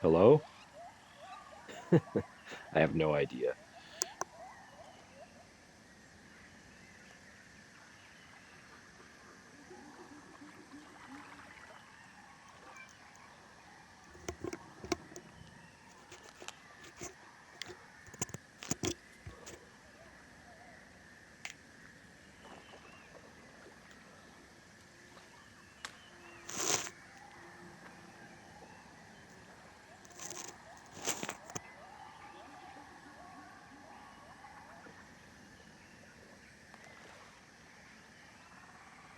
Hello? I have no idea.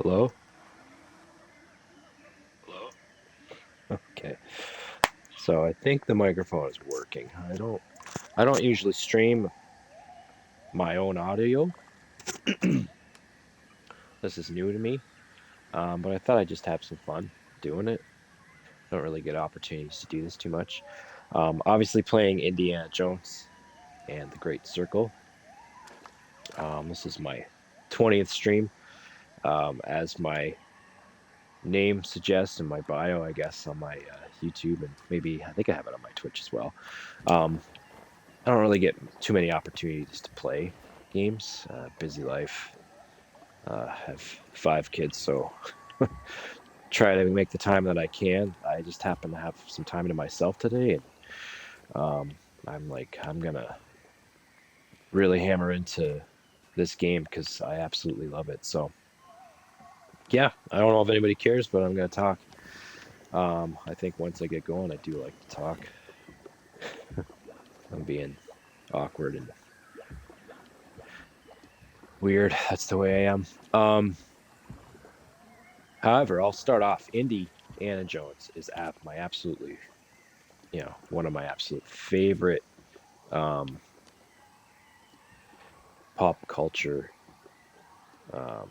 Hello? Okay. So I think the microphone is working. I don't usually stream my own audio. This is new to me. But I thought I'd just have some fun doing it. I don't really get opportunities to do this too much. Obviously playing Indiana Jones and the Great Circle. This is my 20th stream. As my name suggests in my bio, I guess, on my YouTube, and maybe I think I have it on my Twitch as well. Um, I don't really get too many opportunities to play games. Busy life. Have 5 kids, so try to make the time that I can. I just happen to have some time to myself today, and I'm gonna really hammer into this game because I absolutely love it. So yeah, I don't know if anybody cares, but I'm gonna talk. I think once I get going, I do like to talk. I'm being awkward and weird. That's the way I am. However, I'll start off. Indiana Jones is my absolutely, one of my absolute favorite um, pop culture um,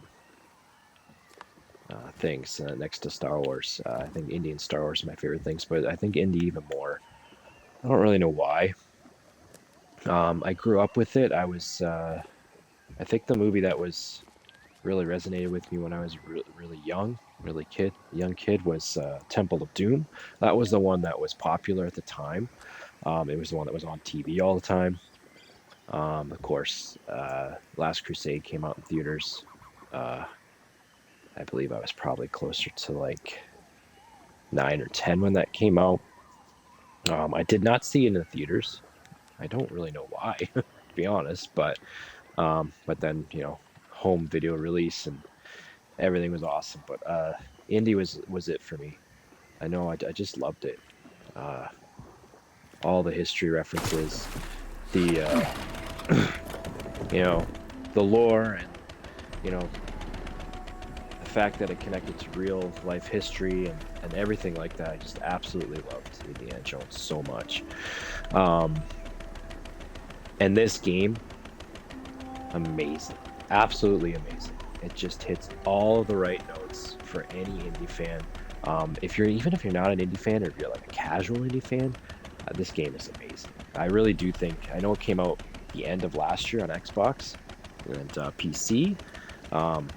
things next to Star Wars. I think Indy and Star Wars are my favorite things, but I think Indy even more. I don't really know why. I grew up with it. I think the movie that was really resonated with me when I was really young, young kid, was Temple of Doom. That was the one that was popular at the time. It was the one that was on TV all the time. Of course, Last Crusade came out in theaters. Uh, I believe I was probably closer to like 9 or 10 when that came out. I did not see it in the theaters. I don't really know why, to be honest. But then home video release and everything was awesome. But Indy was it for me. I know I just loved it. Uh, all the history references, the you know the lore, and you know the fact that it connected to real life history and everything like that. I just absolutely loved Indiana Jones so much. Um, and this game, amazing, absolutely amazing. It just hits all of the right notes for any indie fan. If you're not an indie fan, or if you're like a casual indie fan, this game is amazing. I really do think. I know it came out the end of last year on Xbox and PC, um,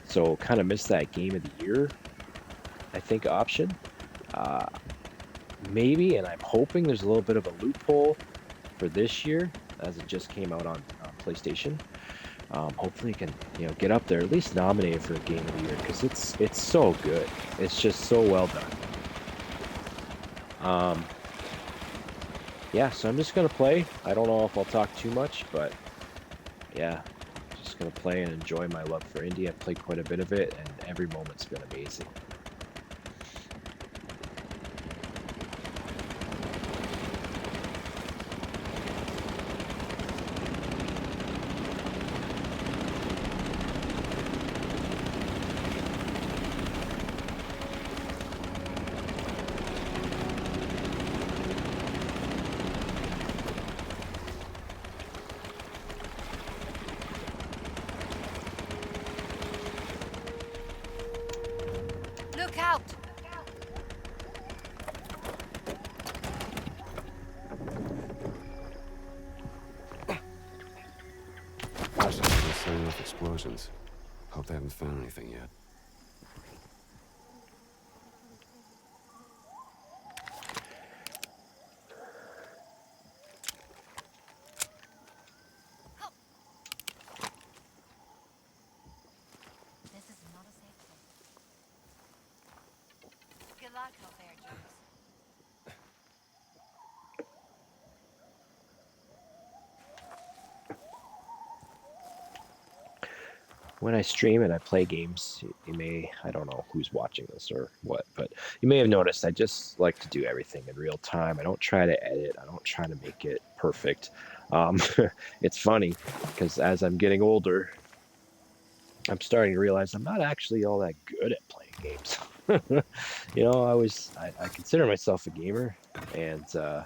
so kind of missed that game of the year, I think, option. Uh, Maybe, and I'm hoping there's a little bit of a loophole for this year, as it just came out on PlayStation. Hopefully, it can get up there, at least nominated for a game of the year, because it's so good. It's just so well done. Um, yeah, so I'm just gonna play. I don't know if I'll talk too much, but yeah, just gonna play and enjoy my love for India. I've played quite a bit of it, and every moment's been amazing. Look out! Flashlight is setting off explosions. Hope they haven't found anything yet. out there, Jules. When I stream and I play games, you may, I don't know who's watching this or what, but you may have noticed I just like to do everything in real time. I don't try to edit. I don't try to make it perfect. Um, it's funny because as I'm getting older, I'm starting to realize I'm not actually all that good at playing games. I consider myself a gamer, and I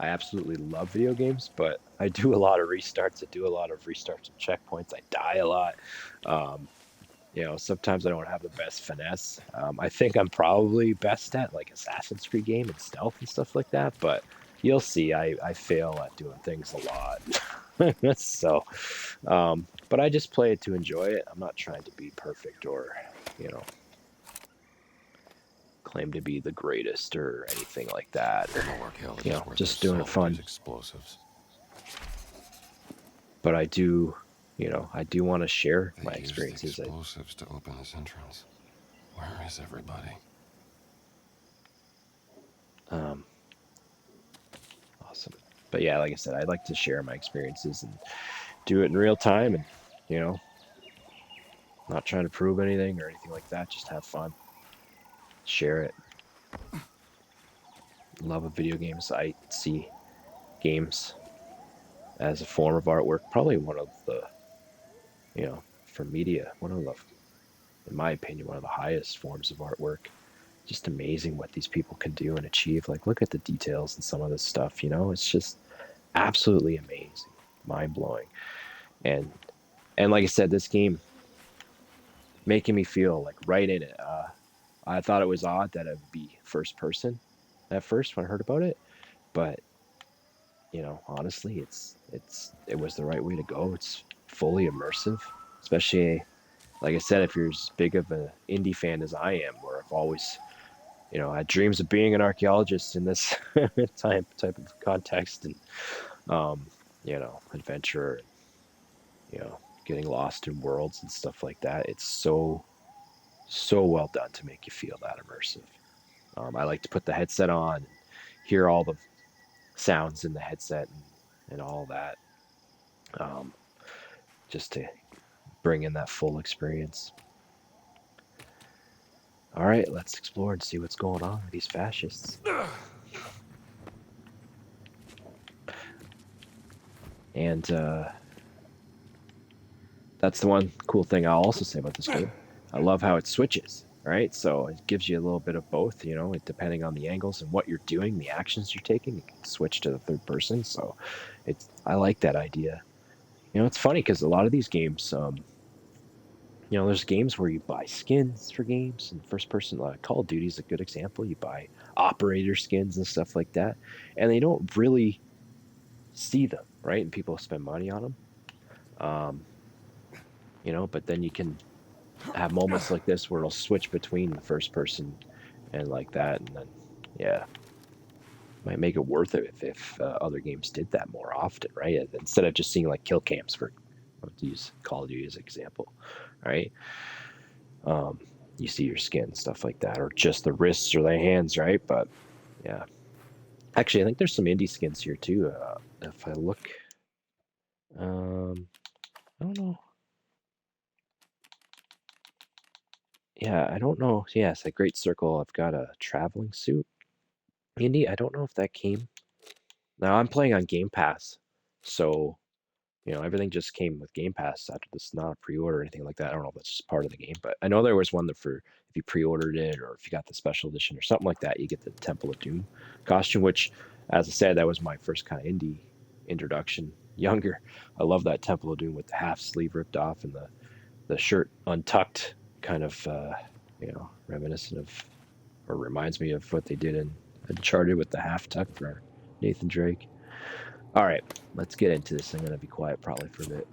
absolutely love video games, but I do a lot of restarts. I do a lot of restarts and checkpoints. I die a lot. Um, sometimes I don't have the best finesse. I think I'm probably best at like Assassin's Creed game and stealth and stuff like that, but you'll see I fail at doing things a lot. So, but I just play it to enjoy it. I'm not trying to be perfect or, you know, claim to be the greatest or anything like that, or, No archaeologist worth their just doing it salt would use fun. explosives. But I do want to share my They used experiences. explosives to open this entrance. Where is everybody? Um, awesome. But yeah, like I said, I'd like to share my experiences and do it in real time and, you know, not trying to prove anything or anything like that. Just have fun, share it. Love of video games. I see games as a form of artwork, probably one of the, for media, one of the, in my opinion, one of the highest forms of artwork. Just amazing what these people can do and achieve. Like, look at the details and some of this stuff, it's just absolutely amazing, mind blowing. And, and like I said, this game making me feel like right in it. I thought it was odd that it would be first person at first when I heard about it, but honestly, it was the right way to go. It's fully immersive, especially like I said, if you're as big of an indie fan as I am, where I've always had dreams of being an archaeologist in this type of context, and adventure, and getting lost in worlds and stuff like that. It's so well done to make you feel that immersive. I like to put the headset on and hear all the sounds in the headset and all that, um, just to bring in that full experience. All right, let's explore and see what's going on with these fascists. And that's the one cool thing I'll also say about this game. I love how it switches, right? So it gives you a little bit of both, depending on the angles and what you're doing, the actions you're taking, you can switch to the third person. So I like that idea. It's funny because a lot of these games, there's games where you buy skins for games, and first person, Call of Duty is a good example. You buy operator skins and stuff like that, and they don't really see them, right? And people spend money on them. Um, but then you can have moments like this where it'll switch between the first person and like that, and then yeah, might make it worth it if other games did that more often, right? Instead of just seeing like kill cams for, to use Call of Duty as an example, right? Um, you see your skin, stuff like that, or just the wrists or the hands, right? But yeah, actually, I think there's some indie skins here too. If I look, I don't know. Yeah, I don't know. Yeah, it's a Great Circle. I've got a traveling suit. Indie, I don't know if that came. Now I'm playing on Game Pass, so everything just came with Game Pass after this, not a pre-order or anything like that. I don't know if that's just part of the game, but I know there was one that for if you pre-ordered it or if you got the special edition or something like that, you get the Temple of Doom costume, which, as I said, that was my first kind of indie introduction. Younger, I love that Temple of Doom with the half sleeve ripped off and the shirt untucked, kind of reminiscent of, or reminds me of what they did in Uncharted with the half tuck for Nathan Drake. All right, let's get into this. I'm going to be quiet probably for a bit.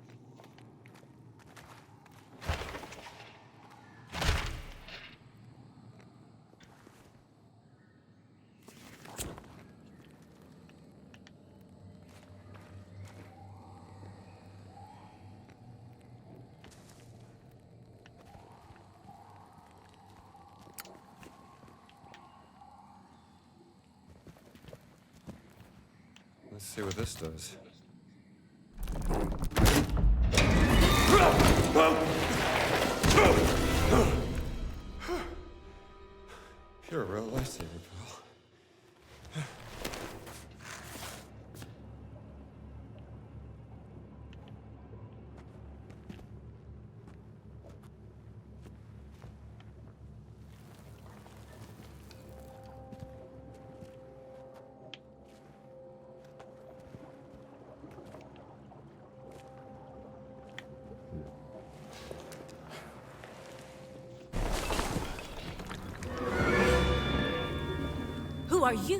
Let's see what this does. You're a real lifesaver, pal. Who are you?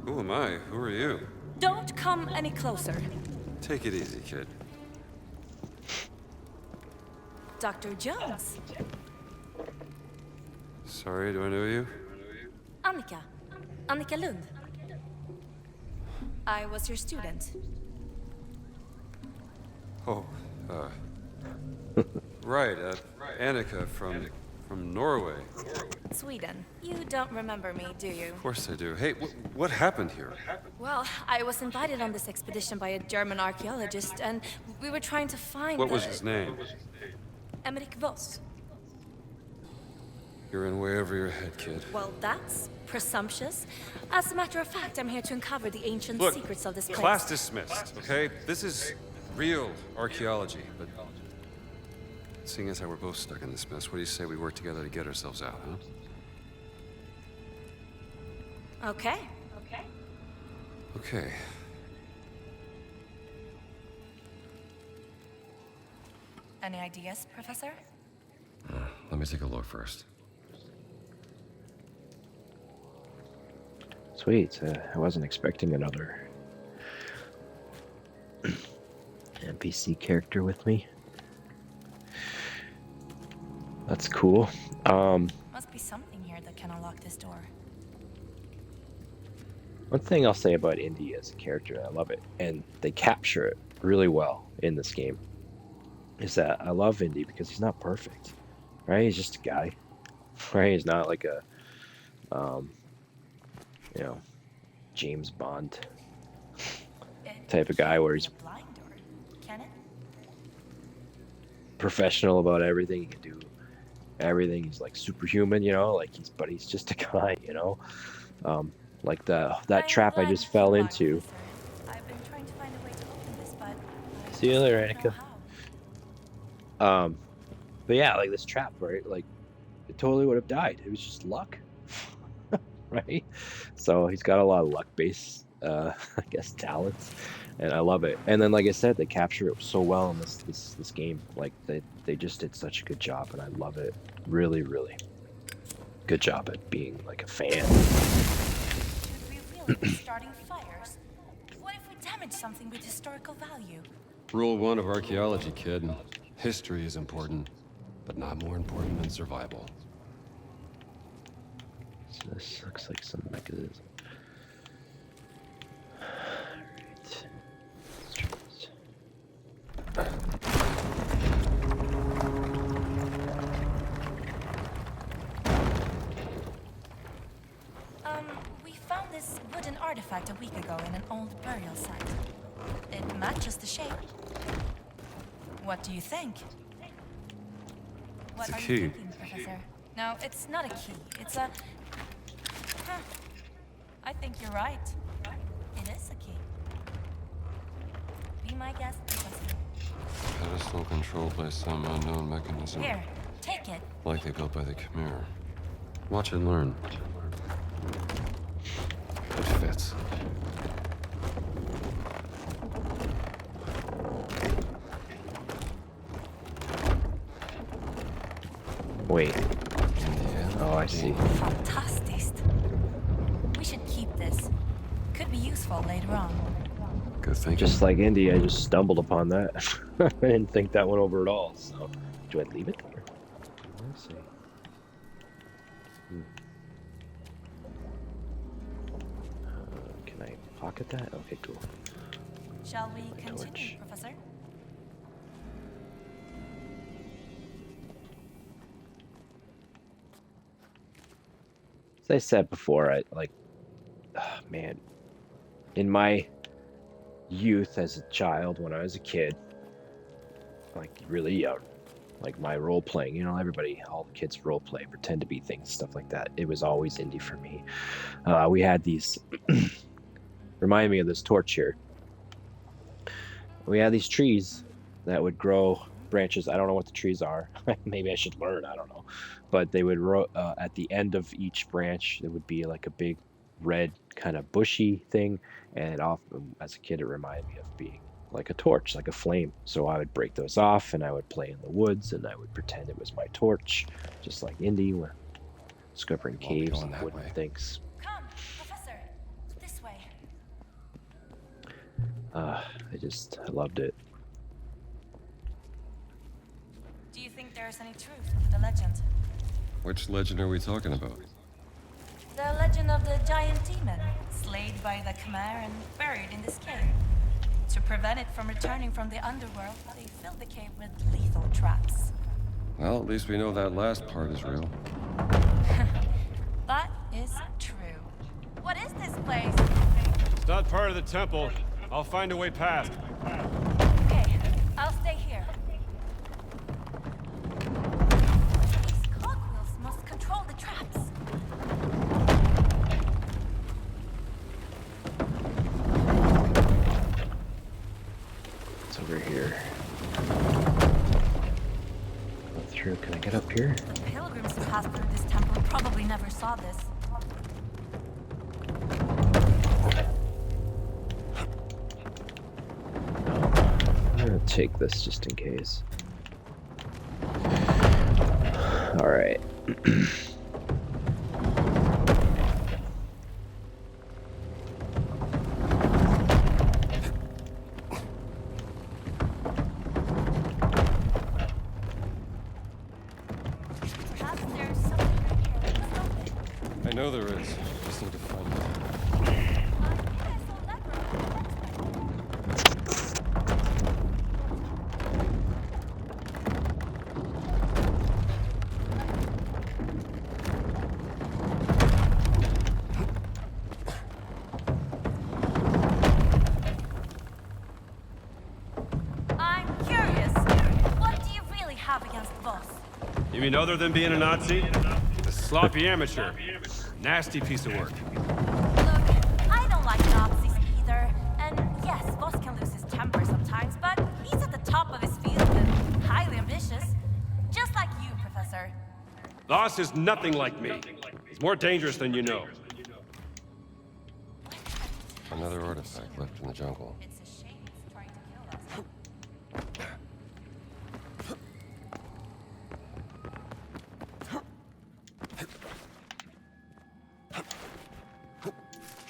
Who am I? Who are you? Don't come any closer. Take it easy, kid. Dr. Jones. Sorry, do I know you? Annika. Annika Lund. I was your student. Oh, right, Annika from Norway. Sweden. You don't remember me, do you? Of course I do. Hey, what happened here? Well, I was invited on this expedition by a German archaeologist, and we were trying to find What was his name? Emmerich Voss. You're in way over your head, kid. Well, that's presumptuous. As a matter of fact, I'm here to uncover the ancient Look, secrets of this place. class dismissed, okay? This is real archaeology, but seeing as how we're both stuck in this mess, what do you say we work together to get ourselves out, huh? Okay. Okay. Any ideas, Professor? Let me take a look first. Sweet. I wasn't expecting another NPC character with me. That's cool. Must be something here that can unlock this door. One thing I'll say about Indy as a character, I love it, and they capture it really well in this game, is that I love Indy because he's not perfect, right? He's just a guy, right? He's not like a, you know, James Bond type of guy where he's Be a blind door, can it? professional about everything. He can do everything. He's like superhuman, you know, like but he's just a guy, you know. Like that trap I just fell into. I've been trying to find a way to open this, but See you later, don't know Annika. how. But yeah, like this trap, right? Like it totally would have died. It was just luck, right? So he's got a lot of luck-based, I guess, talents, and I love it. And then, like I said, they capture it so well in this game. Like they just did such a good job, and I love it. Really, really good job at being like a fan. Should we really be starting fires? What if we damage something with historical value? Rule 1 of archaeology, kid. History is important, but not more important than survival. So this looks like some mechanism. Alright. Let's try this. We found this wooden artifact a week ago in an old burial site. It matches the shape. What do you think? What It's a are key. you thinking, Professor? No, it's not a key. It's a... Huh. I think you're right. It is a key. Be my guest, Professor. Pedestal controlled by some unknown mechanism. Here, take it. Likely built by the Khmer. Watch and learn. It fits. Wait. Oh, I see. Fantastic. We should keep this. Could be useful later on. Good thinking. Just like Indy, I just stumbled upon that. I didn't think that one over at all. So, do I leave it there? Let's see. Can I pocket that? Okay, cool. Shall we My continue, torch. Professor? As I said before, I like, man, in my youth as a child, when I was a kid, like really young, like my role playing, you know, everybody, all the kids role play, pretend to be things, stuff like that. It was always indie for me. We had these, remind me of this torch here. We had these trees that would grow branches. I don't know what the trees are. Maybe I should learn. I don't know. But they would at the end of each branch, there would be like a big red kind of bushy thing. And often, as a kid, it reminded me of being like a torch, like a flame. So I would break those off and I would play in the woods and I would pretend it was my torch, just like Indy, when discovering Won't be caves going and that wooden way. things. Come, Professor. This way. I loved it. Do you think there's any truth to the legend? Which legend are we talking about? The legend of the giant demon, slayed by the Khmer and buried in this cave. To prevent it from returning from the underworld, they filled the cave with lethal traps. Well, at least we know that last part is real. That is true. What is this place? It's not part of the temple. I'll find a way past. Okay, I'll stay here. These cogwheels must control the traps. It's over here. Go through. Can I get up here? The pilgrims who passed through this temple probably never saw this. I'm gonna take this just in case. All right. Perhaps there's something right here. Let's open. I know there is. Just need to find it. I think I saw that road. I'm curious. What do you really have against Voss? You mean other than being a Nazi? A sloppy amateur. Nasty piece of work. Look, I don't like Nazis either. And yes, Voss can lose his temper sometimes, but he's at the top of his field and highly ambitious. Just like you, Professor. Voss is nothing like me. He's more dangerous than you know. Another artifact left in the jungle. It's a shame he's trying to kill us.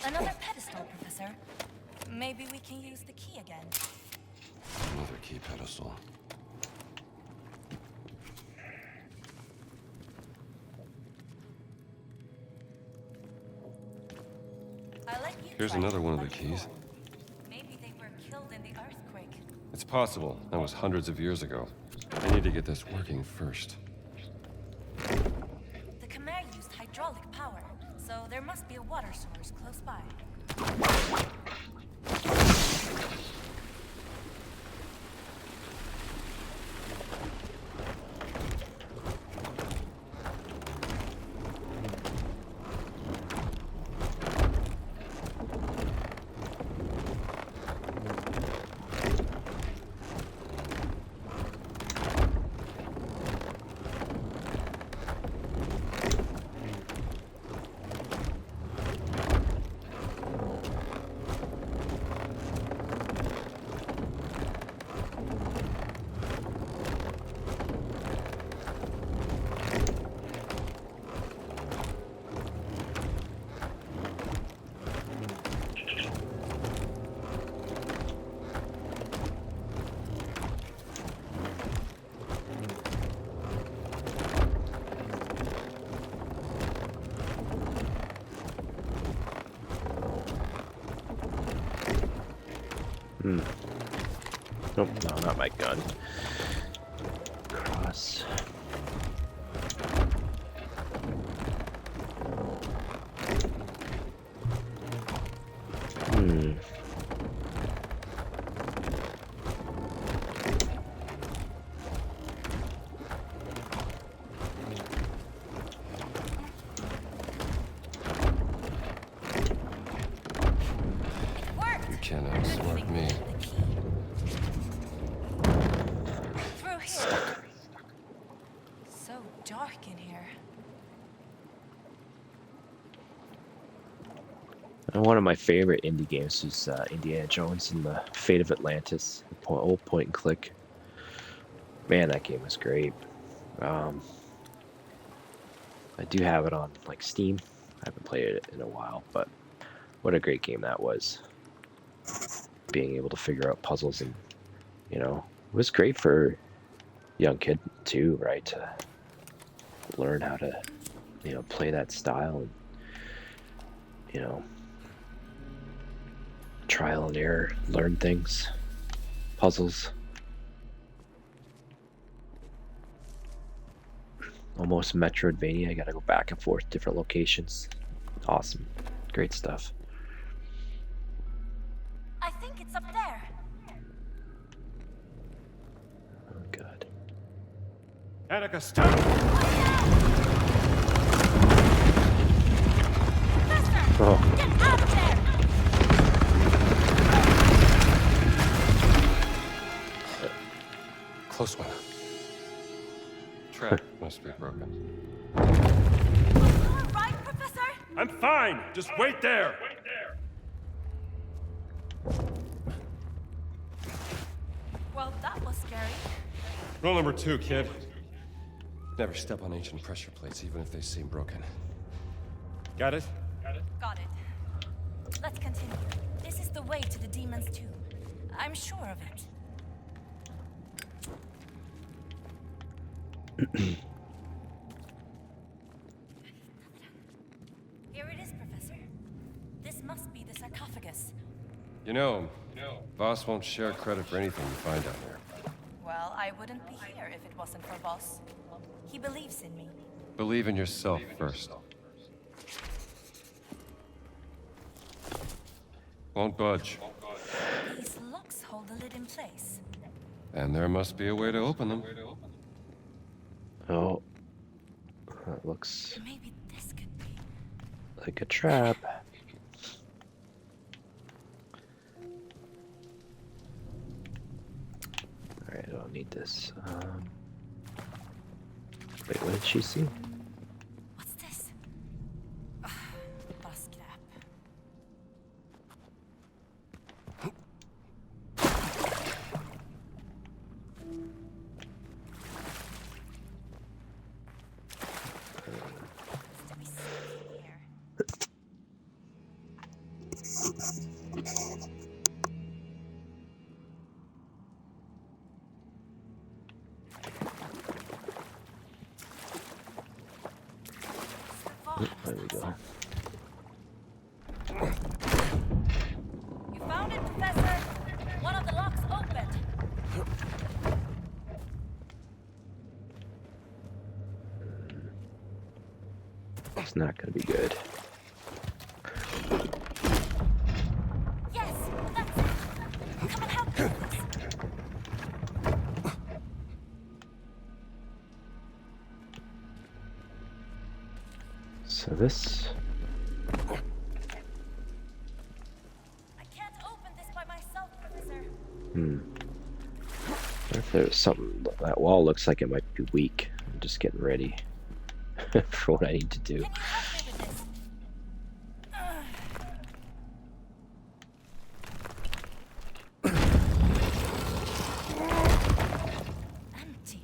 Another pedestal, Professor. Maybe we can use the key again. Another key pedestal. I'll let you Here's try another it one of like the keys. before. Maybe they were killed in the earthquake. It's possible. That was hundreds of years ago. I need to get this working first. The Khmer used hydraulic power, so there must be a water source close by. Nope, no, not my gun. Cross. so dark in here. And one of my favorite indie games was Indiana Jones and the Fate of Atlantis, old point and click. Man, that game was great. I do have it on like Steam. I haven't played it in a while, but what a great game that was. Being able to figure out puzzles, and it was great for a young kid too, right? To learn how to, play that style, and trial and error, learn things, puzzles. Almost Metroidvania. I gotta go back and forth, different locations. Awesome. Great stuff. I think it's up there. Oh, God. Annika, stop! Professor! Oh, Get out of there! Close one. Trap must be broken. Are you all right, Professor? I'm fine! Just wait there! Well, that was scary. Rule number 2, kid. Never step on ancient pressure plates, even if they seem broken. Got it? Got it. Let's continue. This is the way to the demon's tomb. I'm sure of it. Here it is, Professor. This must be the sarcophagus. You know, Voss won't share credit for anything you find out there. Well, I wouldn't be here if it wasn't for Voss. He believes in me. Believe in yourself first. Won't budge. These locks hold the lid in place. And there must be a way to open them. oh, that looks Maybe this could be. like a trap. Alright, I don't need this. Wait, what did she see? What's this? Bara skräp. To be seen here. There we go. You found it, Professor! One of the locks opened. It's not gonna be good. Yes, that's it. Come and help me with this. So this. I can't open this by myself, Professor. If there's something, that wall looks like it might be weak. I'm just getting ready for what I need to do. Can you help me with this? Empty.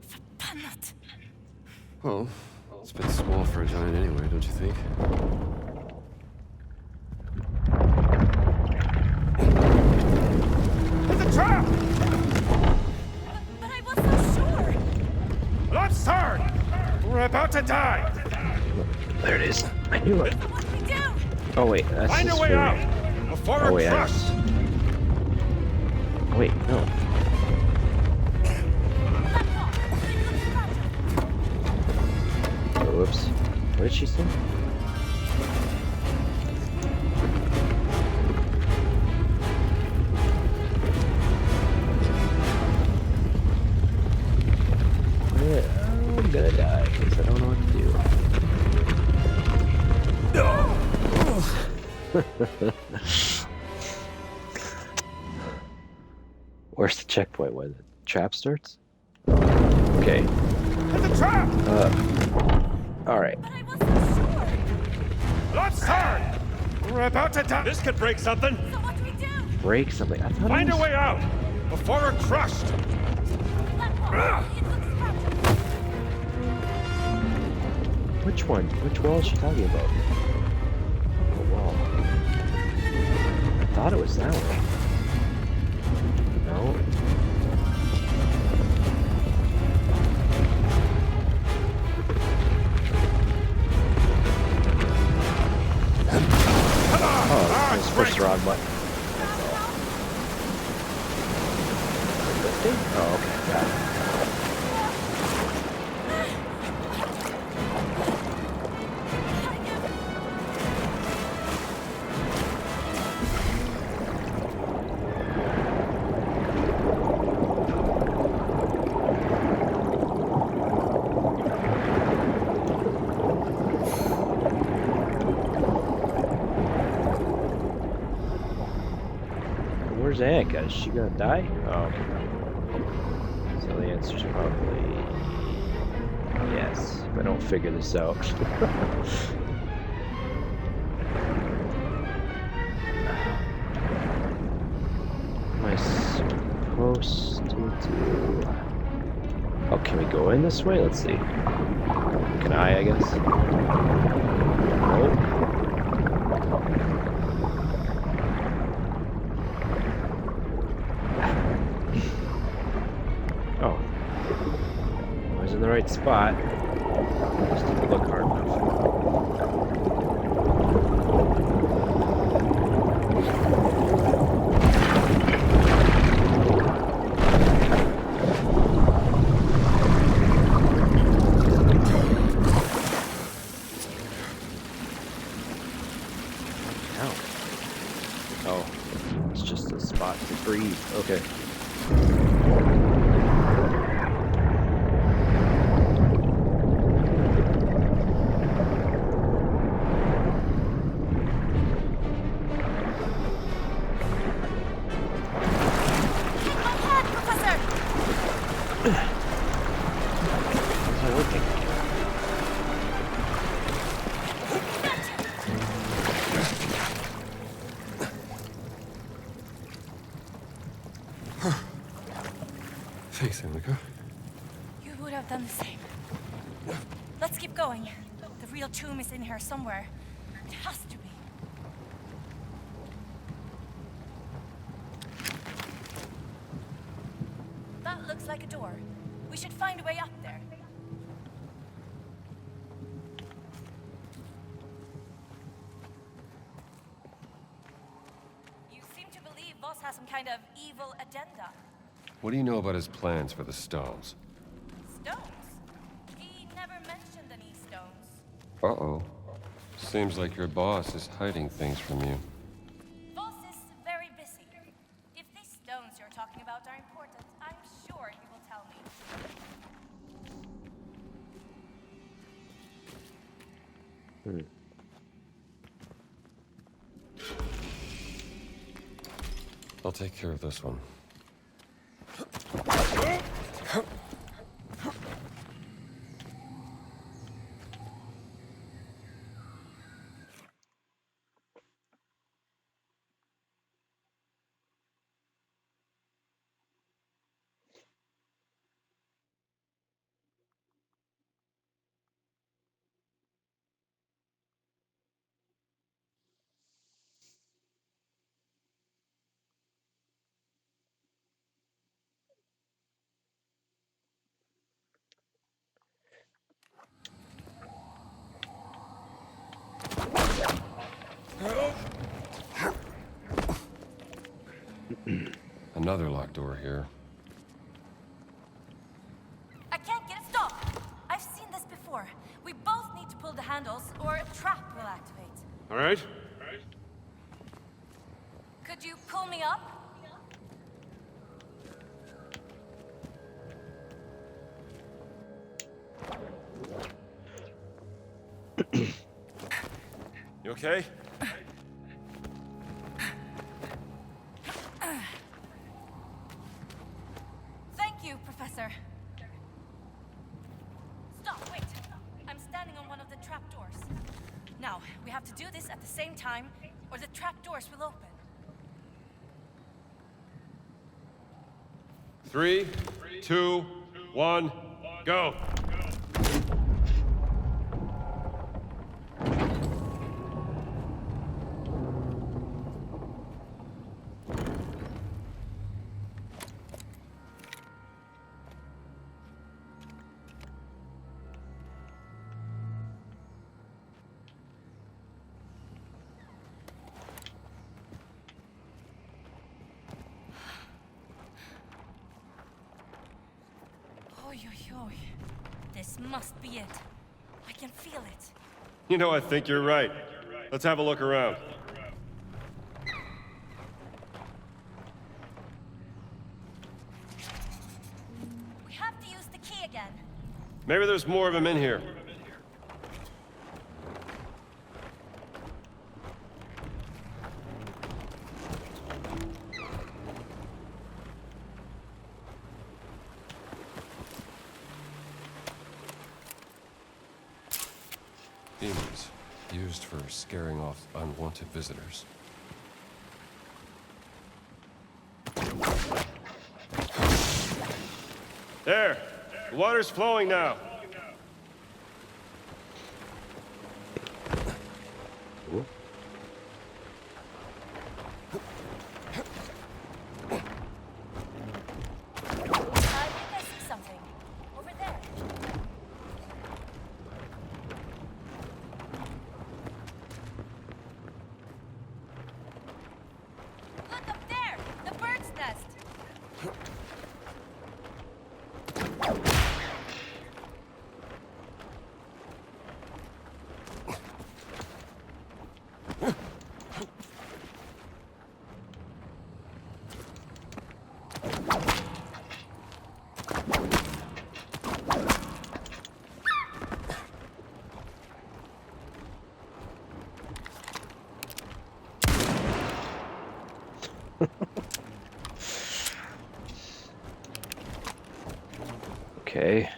Förbannat. Well, it's a bit small for a giant anyway, don't you think? It's a trap! But I was so sure. Let's turn! We're about to die! There it is. I knew it. What do we do? Oh wait, that's Find a just way for... out! Before Oh we're wait, crushed! wait, no. That lock. It looks fragile. Oh, whoops. What did she say? Yeah, I'm gonna die because I don't know what to do. Where's the checkpoint when the trap starts? Okay. It's a trap! All right. But I wasn't sure. Let's turn! We're about to die. This could break something. So what do we do? Break something. I thought Find it a was... way out before we're crushed. Platform. It looks fragile. Which one? Which wall is she talking about? The wall. I thought it was that one. No. Oh, I was pushed the wrong button. Lifting? Oh, okay. Got it. Where's Annika? Is she gonna die? Oh, okay. So the answer's probably yes, if I don't figure this out. What am I supposed to do? Oh, can we go in this way? Let's see. Can I guess? Nope. Oh. I was in the right spot. Just didn't look hard enough. Ow. Oh, it's just a spot to breathe. Okay. Thanks, Annika. You would have done the same. Let's keep going. The real tomb is in here somewhere. It has to be. That looks like a door. We should find a way up there. You seem to believe Voss has some kind of evil agenda. What do you know about his plans for the stones? Stones? He never mentioned any stones. Uh-oh. Seems like your boss is hiding things from you. Voss is very busy. If these stones you're talking about are important, I'm sure he will tell me. I'll take care of this one. Another locked door here. I can't get it stopped. I've seen this before. We both need to pull the handles, or a trap will activate. All right? Could you pull me up? You okay? Thank you, Professor. have to do this at the same time, or the trap doors will open. 3, 2, 1, go. Oy, oy, oy. This must be it. I can feel it. You know, I think you're right. Let's have a look around. We have to use the key again. Maybe there's more of them in here. Demons, used for scaring off unwanted visitors. There! The water's flowing now. Ooh. I think I see something. Over there. Look up there! The bird's nest! Okay.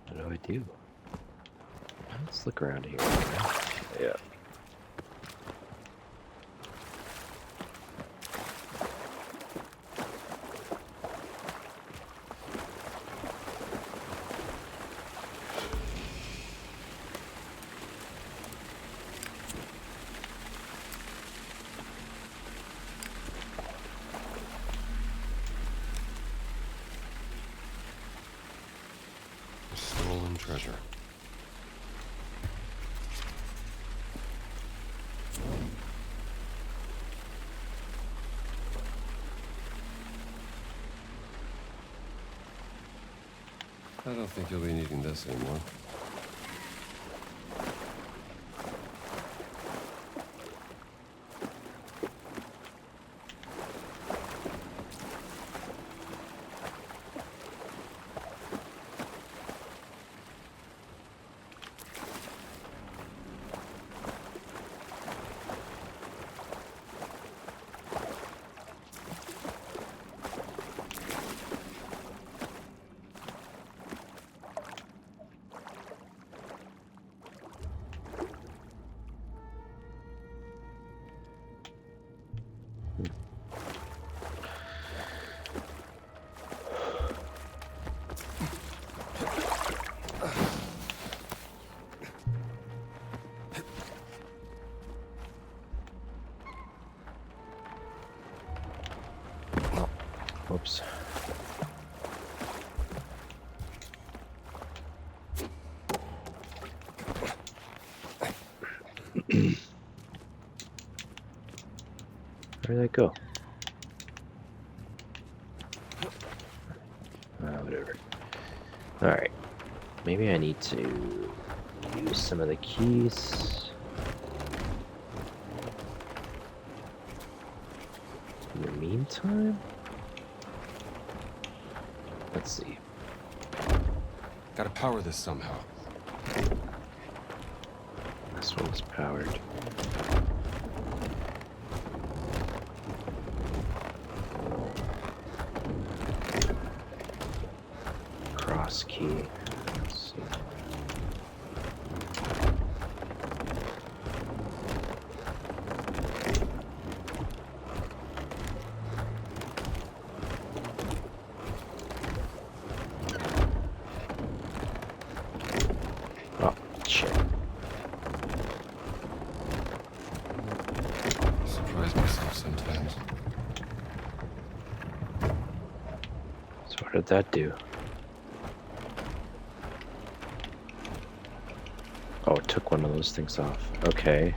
What do I do? Let's look around here. Yeah. Stolen treasure. I don't think you'll be needing this anymore. Whoops. Where did that go? Whatever. Alright. Maybe I need to use some of the keys. In the meantime, let's see. Gotta power this somehow. This one's powered. cross key. Let's see. Oh, shit. Surprise myself sometimes. So what did that do? Oh, it took one of those things off. Okay.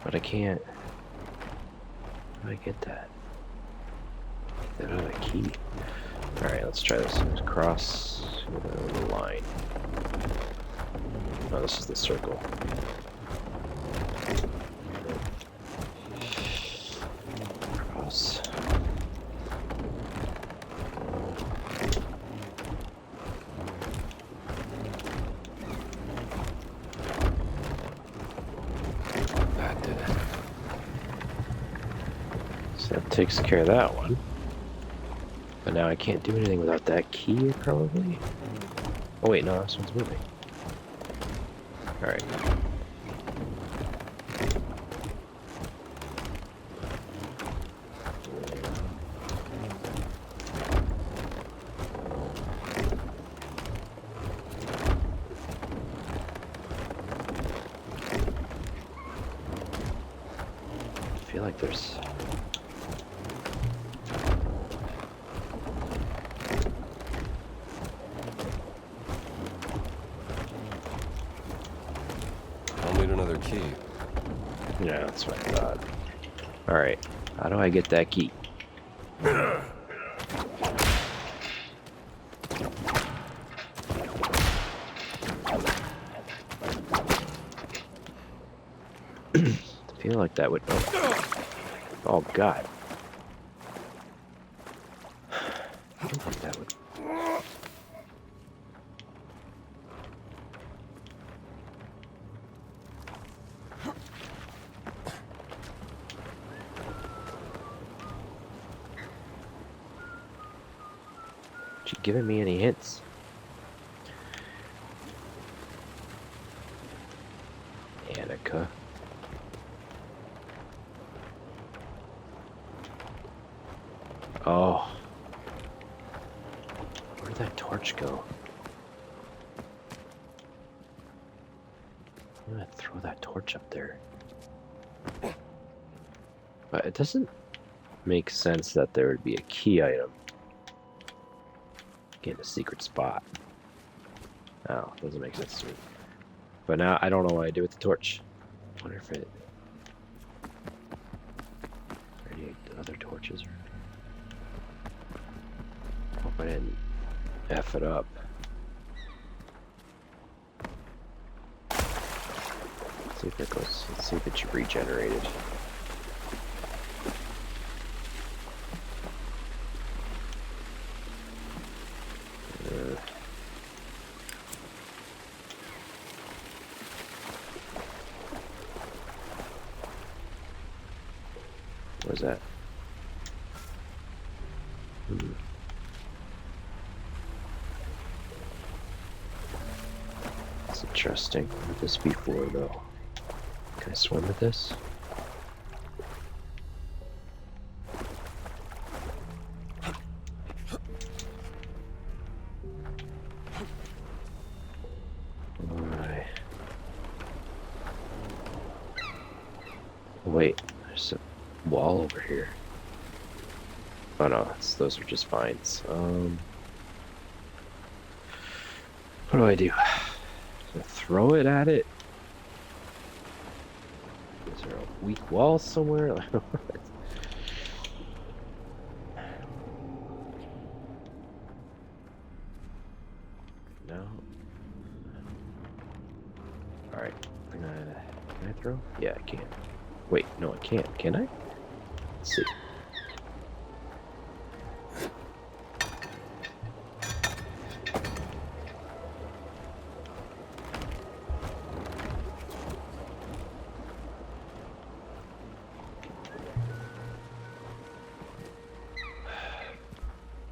But I can't. How do I get that? Get that out of the key. Alright, let's try this. Cross the line. Oh, this is the circle. Cross. That did it. So that takes care of that one. But now I can't do anything without that key, probably. Oh wait, no, this one's moving. Alright. I feel like there's... I'll need another key. Yeah, that's what I thought. Alright, how do I get that key? I feel like that would... Oh, God. I feel like that would... You giving me any hints? Annika. Oh. Where'd that torch go? I'm gonna throw that torch up there. But it doesn't make sense that there would be a key item in a secret spot. Oh, doesn't make sense to me. But now I don't know what I do with the torch. I wonder if it... Are there any other torches? Hope I didn't F it up. Let's see if it goes. Let's see if it's regenerated. What was that? That's interesting. What would this be for, though? Can I swim with this? Alright. Wait, there's a wall over here. Oh no, those are just vines. What do I do? Do I throw it at it? Is there a weak wall somewhere? No. Alright. Can I throw? Yeah, I can. Wait, no, I can't. Can I? Let's see.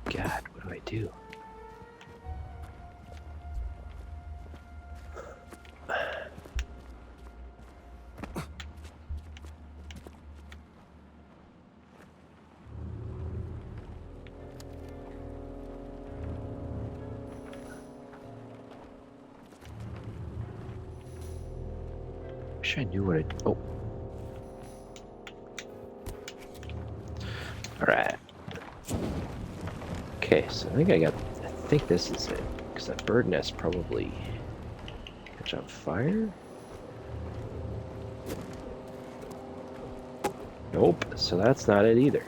God, what do? Wish I knew what it. Oh. Alright. Okay, so I think this is it. Because that bird nest probably catch on fire? Nope, so that's not it either.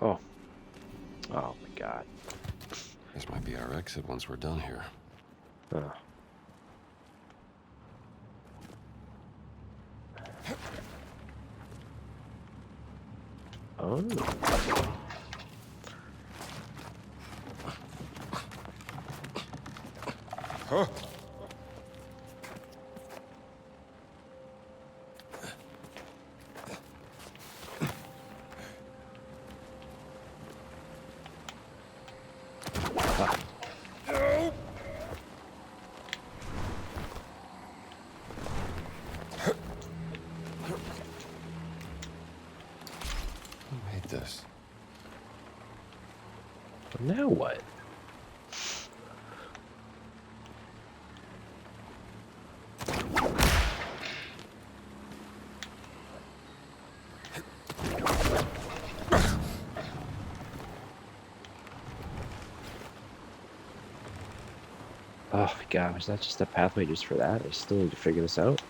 Oh. Oh my god. This might be our exit once we're done here. Oh. Oh. Huh? Who made this? Now what? Oh my god, was that just a pathway just for that? I still need to figure this out.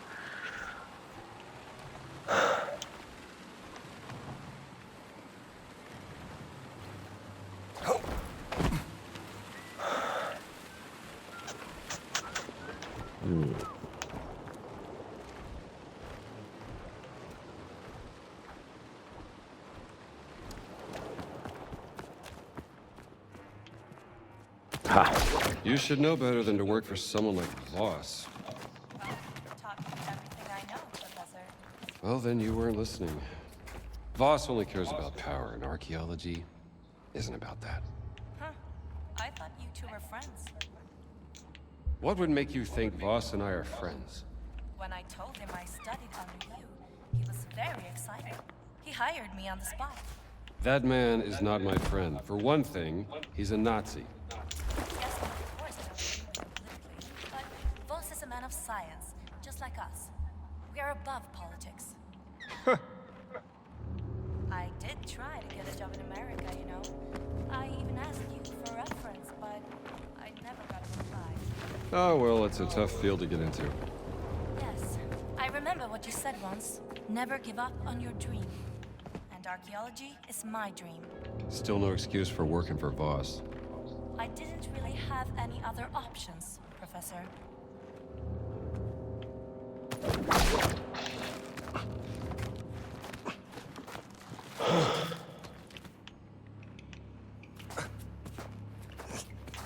Ha! You should know better than to work for someone like Voss. Well, taught me everything I know, Professor. Well, then you weren't listening. Voss only cares about power, and archaeology isn't about that. Huh. I thought you two were friends. What would make you think Voss and I are friends? When I told him I studied under you, he was very excited. He hired me on the spot. That man is not my friend. For one thing, he's a Nazi. Yes, of course I don't agree with him politically. But Voss is a man of science, just like us. We are above politics. I did try to get a job in America, you know. I even asked you for a reference, but I never got a reply. Oh, well, it's a tough field to get into. Yes, I remember what you said once. Never give up on your dream. And archaeology is my dream. Still no excuse for working for Voss. I didn't really have any other options, Professor.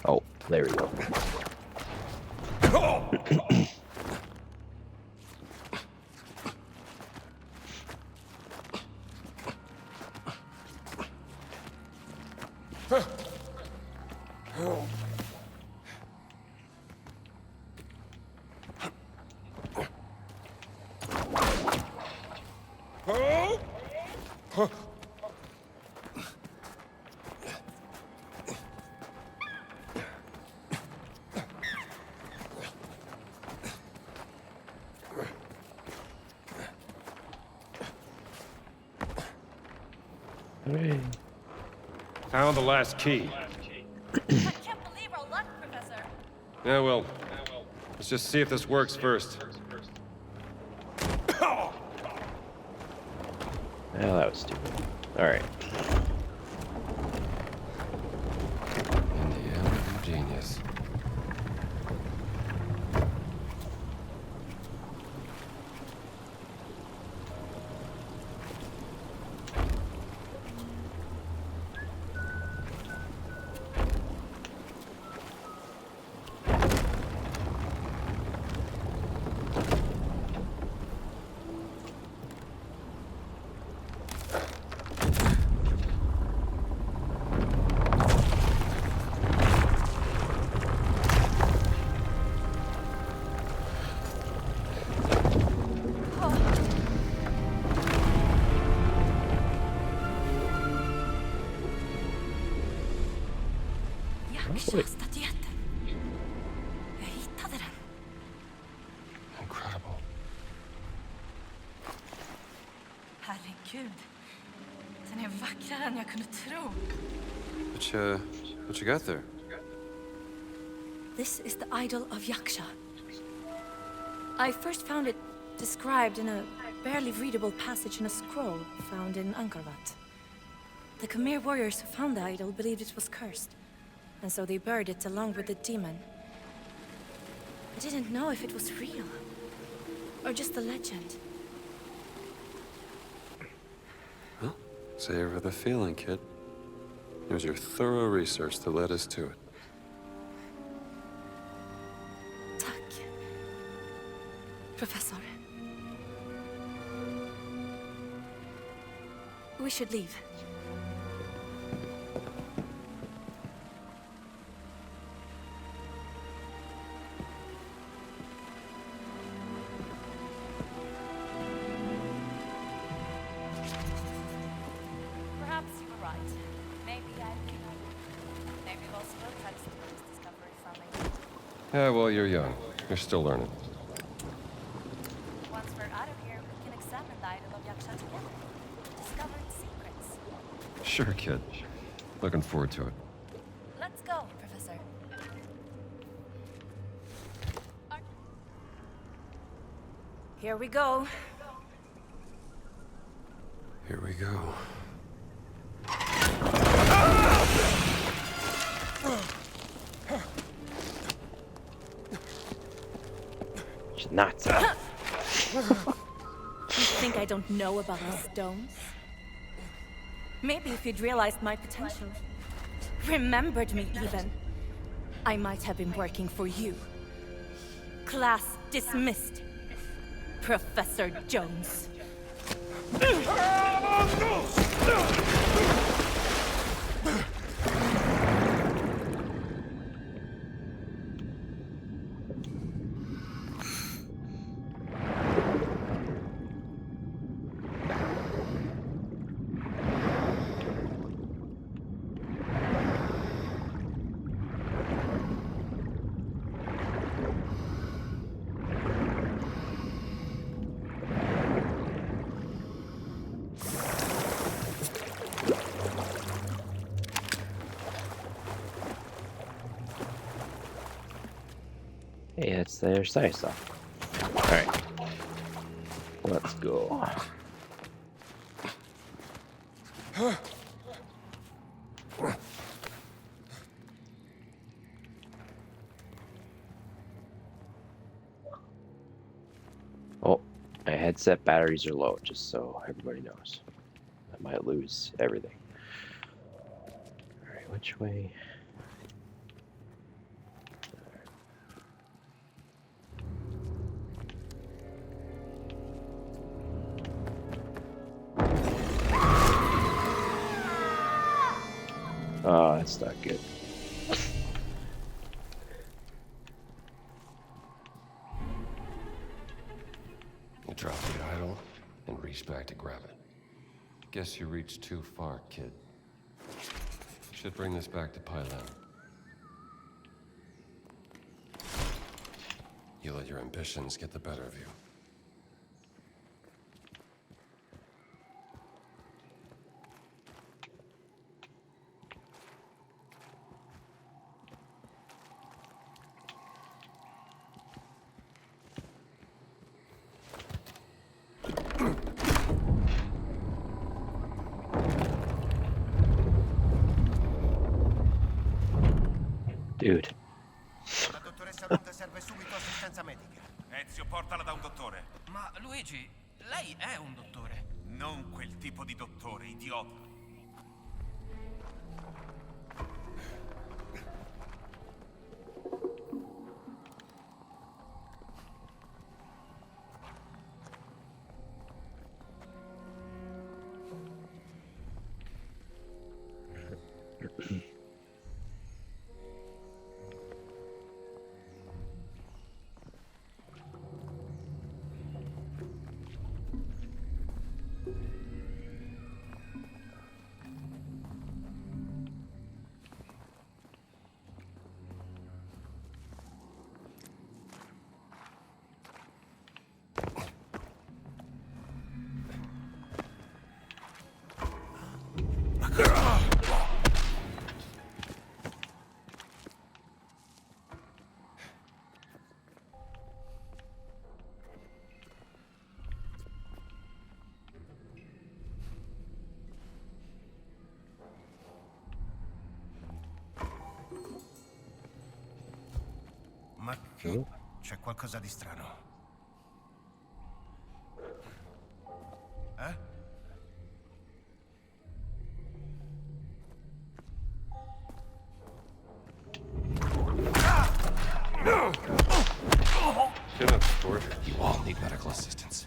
Oh, there we go. Hooray. Found the last key. I can't believe our luck, Professor. Yeah, well, let's just see if this works first. Well, that was stupid. Alright. Indiana genius. Yaksha-statyetten. Jag hittade den. Incredible. Herregud. Den är vackrare än jag kunde tro. What you got there? This is the idol of Yaksha. I first found it described in a barely readable passage in a scroll found in Angkor-Wat. The Khmer warriors who found the idol believed it was cursed, and so they buried it along with the demon. I didn't know if it was real, or just a legend. Well, savor the feeling, kid. It was your thorough research that led us to it. Tack, Professor. We should leave. Perhaps you were right. Maybe those will try to steal this discovery from me. Yeah, well, you're young. You're still learning. Once we're out of here, we can examine the idol of Yaksha together. Discover its secrets. Sure, kid. Looking forward to it. Let's go, Professor. Here we go. Here we go. Nazi. You think I don't know about the stones? Maybe if you'd realized my potential, remembered me even, I might have been working for you. Class dismissed, Professor Jones. Hey, that's their side stuff. Alright. Let's go. Oh, my headset batteries are low, just so everybody knows. I might lose everything. Alright, which way? Oh, that's not good. You drop the idol and reach back to grab it. Guess you reached too far, kid. Should bring this back to Pylan. You let your ambitions get the better of you. Dude. La dottoressa Ruth serve subito assistenza medica. Ezio, portala da un dottore. Ma Luigi, lei è un dottore. Non quel tipo di dottore, idiota. Ma qui c'è qualcosa di strano. Eh? Get up, Stuart. You all need medical assistance.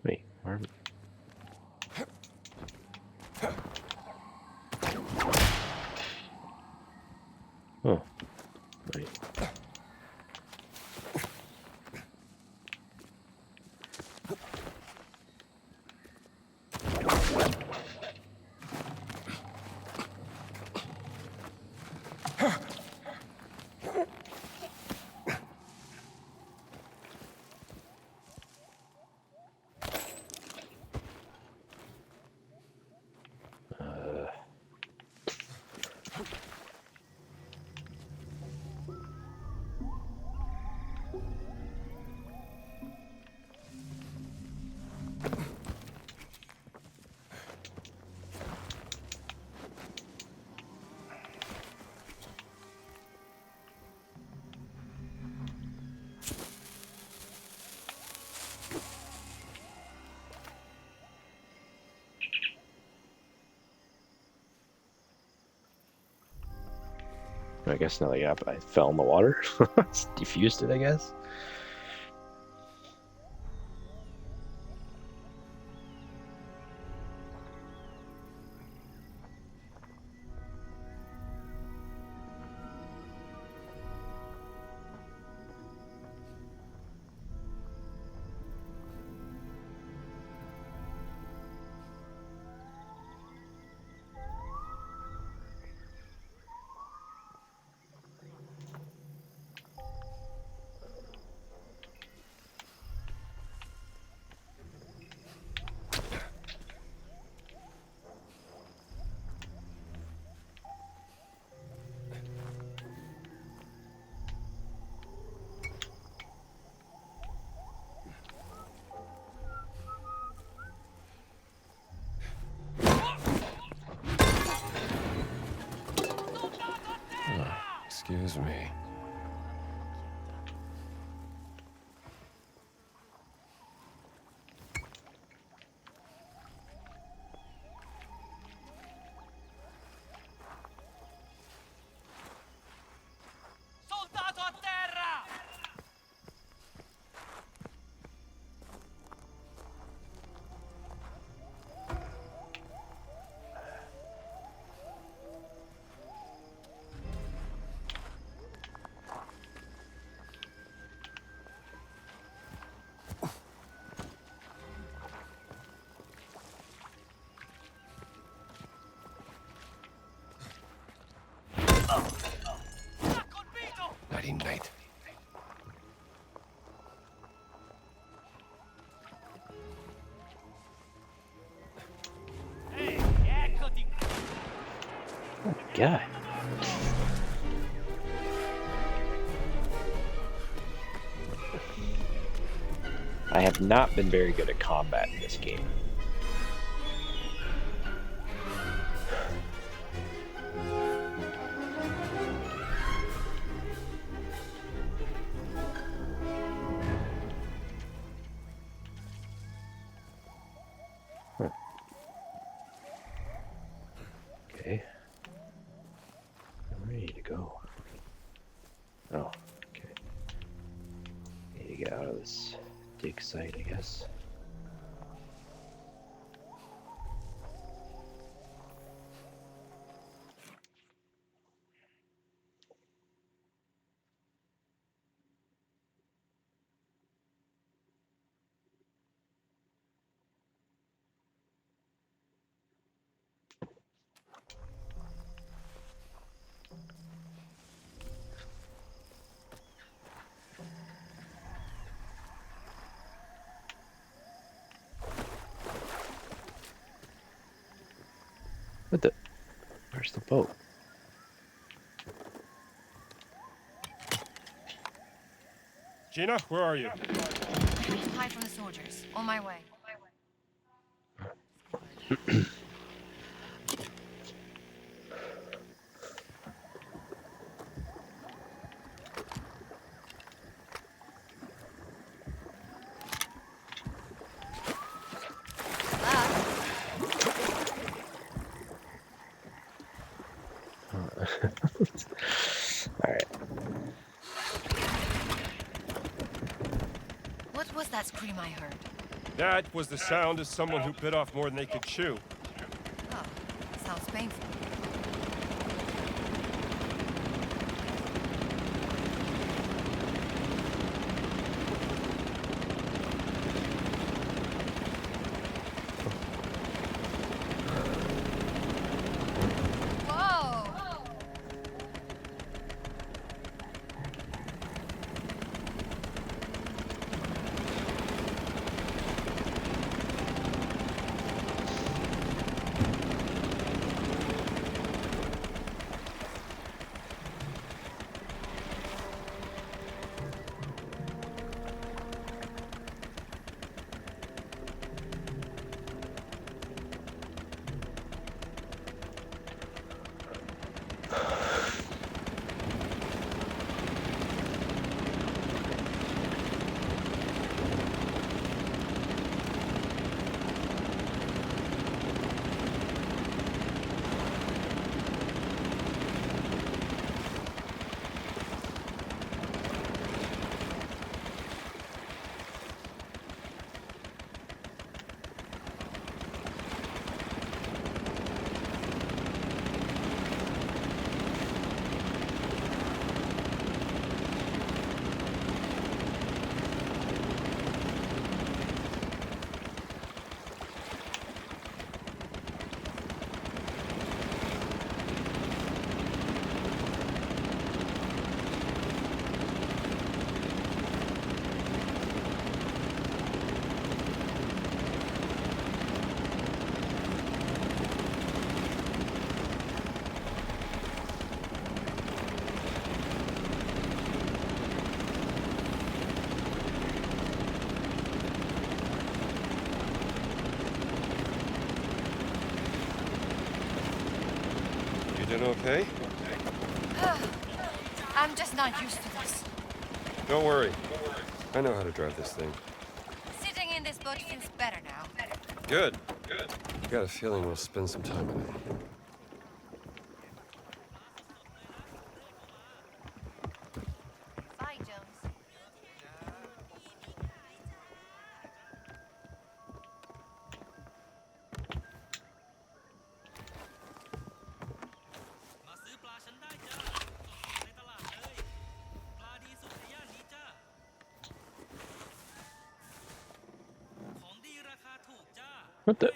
Wait, where? Oh, right. I guess now I fell in the water. It's defused it, I guess. Excuse me. Soldato a terra! Nighty night. Ehi, eccoti! God. I have not been very good at combat in this game. Huh. Okay. I'm ready to go. Oh, okay. Need to get out of this dig site, I guess. What the? Where's the boat? Gina, where are you? Hide from the soldiers. On my way. Alright. What was that scream I heard? That was the sound of someone who bit off more than they could chew. Oh, sounds painful. Whoa! You doing okay? I'm just not used to this. Don't worry. I know how to drive this thing. Sitting in this boat feels better now. Good. I got a feeling we'll spend some time in it. Bye, Jones. What the?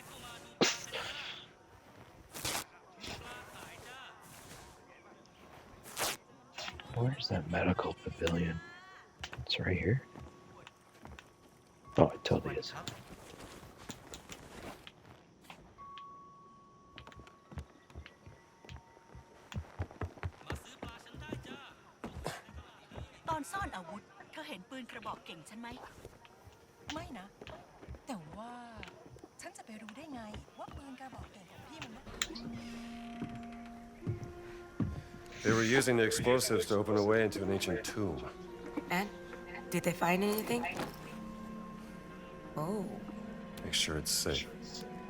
Where's that medical pavilion? It's right here. Oh, it totally is. ไม่นะ แต่ว่าฉันจะไปรู้ได้ไงว่าปืนกระบอกเก่งของพี่มัน They were using the explosives to open a way into an ancient tomb. And did they find anything? Oh, Make sure it's safe.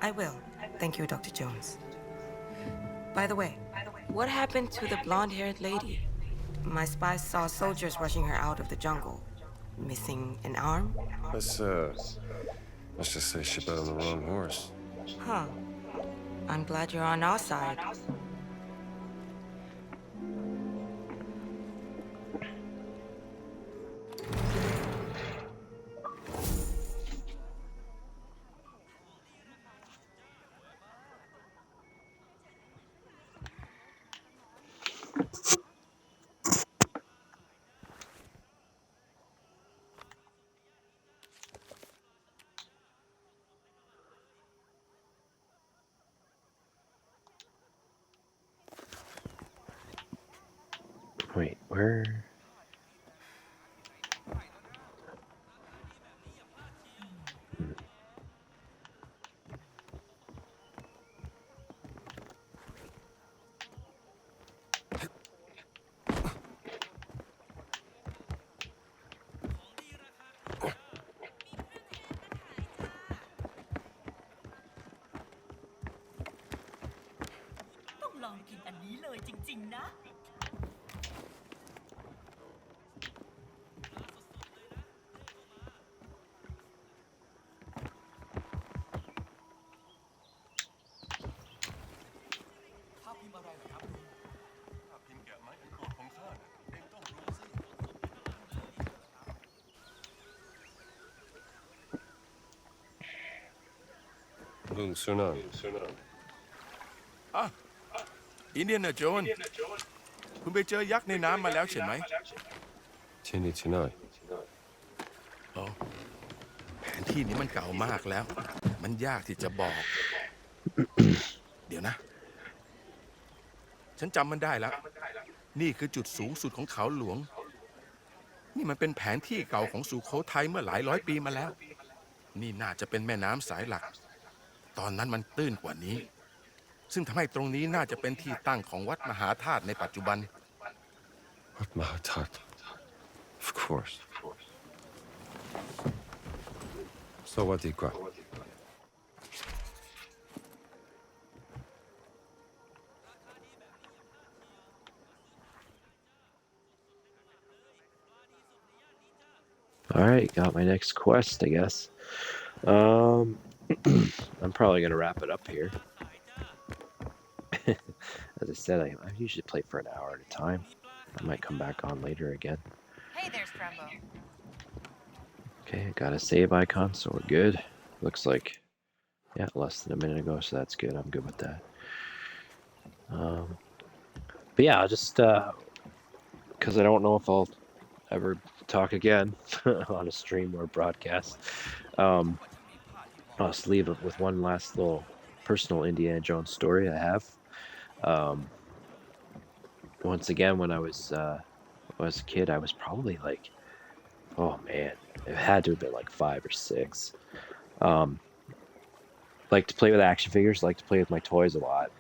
I will. Thank you, Dr. Jones. By the way, what happened to the blonde-haired lady? My spies saw soldiers rushing her out of the jungle. Missing an arm? Let's just say she bet on the wrong horse. Huh. I'm glad you're on our side. Wait, where?ต้องลองกินอันนี้เลยจริงๆนะ Lung Sunan. อินเดียนาโจนส์คุณไปเจอยักษ์ในน้ำมาแล้วใช่ไหม Tini Tinai. อ๋อแผนที่นี้มันเก่ามากแล้ว มันยากที่จะบอก เดี๋ยวนะ ฉันจำมันได้แล้ว นี่คือจุดสูงสุดของเขาหลวง นี่มันเป็นแผนที่เก่าของสุโขทัยเมื่อหลายร้อยปีมาแล้ว นี่น่าจะเป็นแม่น้ำสายหลัก ตอนนั้นมันตื้นกว่านี้ ซึ่งทำให้ตรงนี้น่าจะเป็นที่ตั้งของวัดมหาธาตุในปัจจุบัน What Mahatat? Of course. So what do you got? All right, got my next quest, I guess. I'm probably gonna wrap it up here. As I said, I usually play for an hour at a time. I might come back on later again. Hey, there's Frembo. Okay, I got a save icon, so we're good. Looks like, yeah, less than a minute ago, so that's good. I'm good with that. But yeah, I'll just, because I don't know if I'll ever talk again on a stream or broadcast, I'll just leave it with one last little personal Indiana Jones story I have. Once again, when I was a kid, I was probably like, oh man, it had to have been like 5 or 6. Like to play with action figures, like to play with my toys a lot.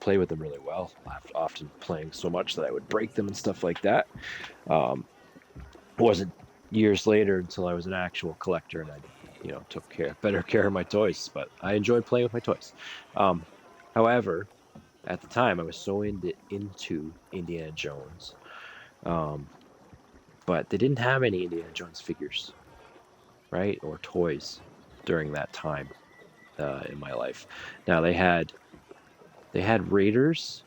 Play with them really well. Often playing so much that I would break them and stuff like that. It wasn't years later until I was an actual collector and I, took better care of my toys. But I enjoyed playing with my toys. However, at the time, I was so into Indiana Jones, but they didn't have any Indiana Jones figures, right, or toys during that time in my life. Now they had Raiders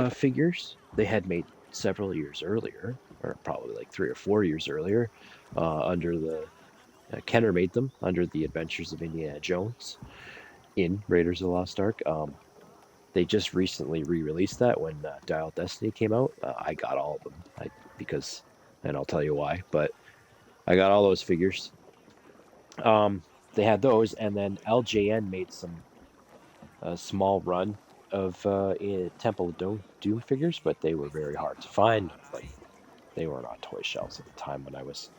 figures. They had made several years earlier, or probably like 3 or 4 years earlier, under the Kenner made them under the Adventures of Indiana Jones in Raiders of the Lost Ark. They just recently re-released that when Dial of Destiny came out. I got all of them and I'll tell you why, but I got all those figures. They had those, and then LJN made some small run of Temple of Doom figures, but they were very hard to find. Like, they weren't on toy shelves at the time when I was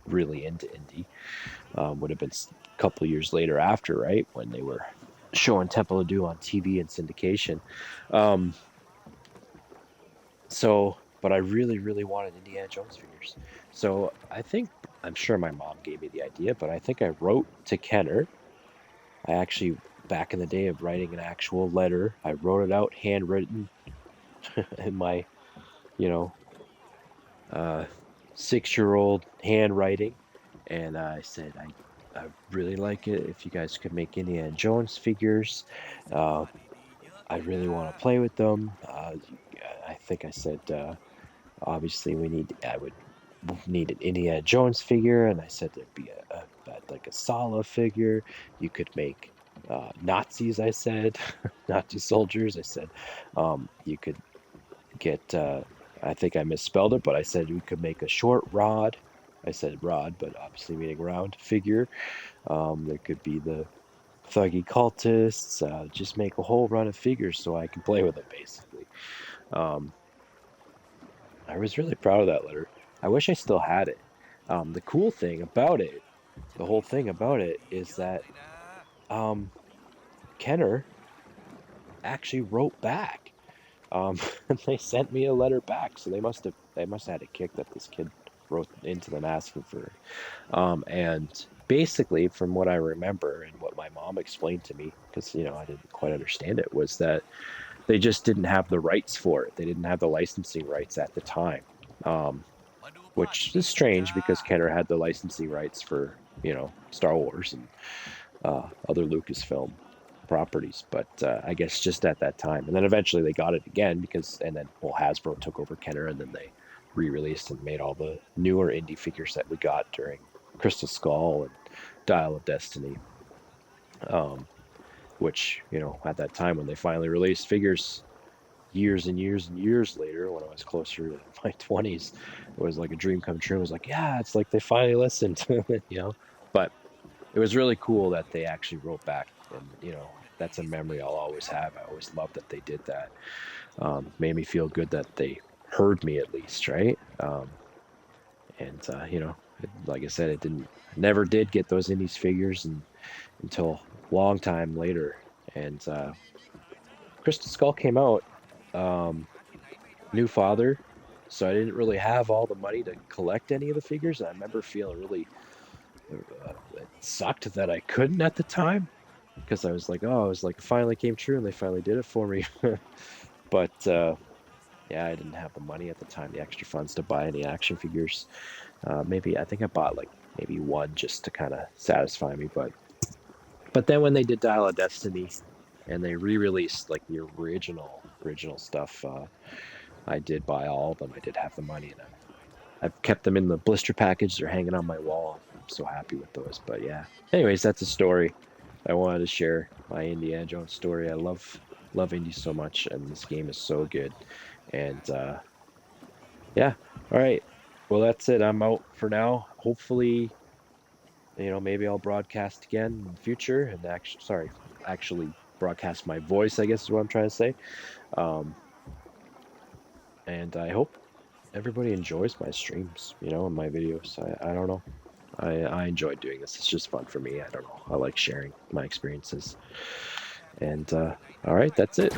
really into indie. Would have been a couple of years later after, right, when they were showing Temple of Doom on TV and syndication. But I really, really wanted Indiana Jones figures. So I'm sure my mom gave me the idea, but I think I wrote to Kenner. I actually, back in the day of writing an actual letter, I wrote it out handwritten in my, 6-year-old handwriting. And I said, I really like it if you guys could make Indiana Jones figures. I really want to play with them. I think I said, obviously I would need an Indiana Jones figure, and I said there'd be like a Sala figure. You could make Nazis, I said, Nazi soldiers. I said you could get, I think I misspelled it, but I said we could make a short rod. I said rod, but obviously meaning round figure. There could be the thuggy cultists. Just make a whole run of figures so I can play with them, basically. I was really proud of that letter. I wish I still had it. The cool thing about it, the whole thing about it, is that Kenner actually wrote back. They sent me a letter back, so they must have had a kick that this kid wrote into them asking for it. And basically, from what I remember and what my mom explained to me, because I didn't quite understand it, was that they just didn't have the rights for it. They didn't have the licensing rights at the time, which is strange because Kenner had the licensing rights for Star Wars and other Lucasfilm properties, but I guess just at that time. And then eventually they got it again and then Hasbro took over Kenner, and then they re-released and made all the newer indie figures that we got during Crystal Skull and Dial of Destiny. Which, at that time when they finally released figures years and years and years later, when I was closer to my 20s, it was like a dream come true. It was like, yeah, it's like they finally listened, But it was really cool that they actually wrote back, and, that's a memory I'll always have. I always loved that they did that. Made me feel good that they heard me at least, right? Like I said, never did get those indies figures until long time later. And Crystal Skull came out, new father, so I didn't really have all the money to collect any of the figures. I remember feeling really it sucked that I couldn't at the time, because I was like, it finally came true and they finally did it for me. But yeah, I didn't have the money at the time, the extra funds to buy any action figures. I think I bought maybe one just to kind of satisfy me, but then when they did Dial of Destiny and they re-released the original stuff, I did buy all of them. I did have the money, and I've kept them in the blister package. They're hanging on my wall. I'm so happy with those. But yeah, anyways, that's a story. I wanted to share my Indiana Jones story. I love indie so much, and this game is so good. And yeah, all right. Well, that's it. I'm out for now. Hopefully, maybe I'll broadcast again in the future, and actually broadcast my voice, I guess is what I'm trying to say. And I hope everybody enjoys my streams, and my videos. I don't know. I enjoy doing this. It's just fun for me. I don't know. I like sharing my experiences. And all right, that's it.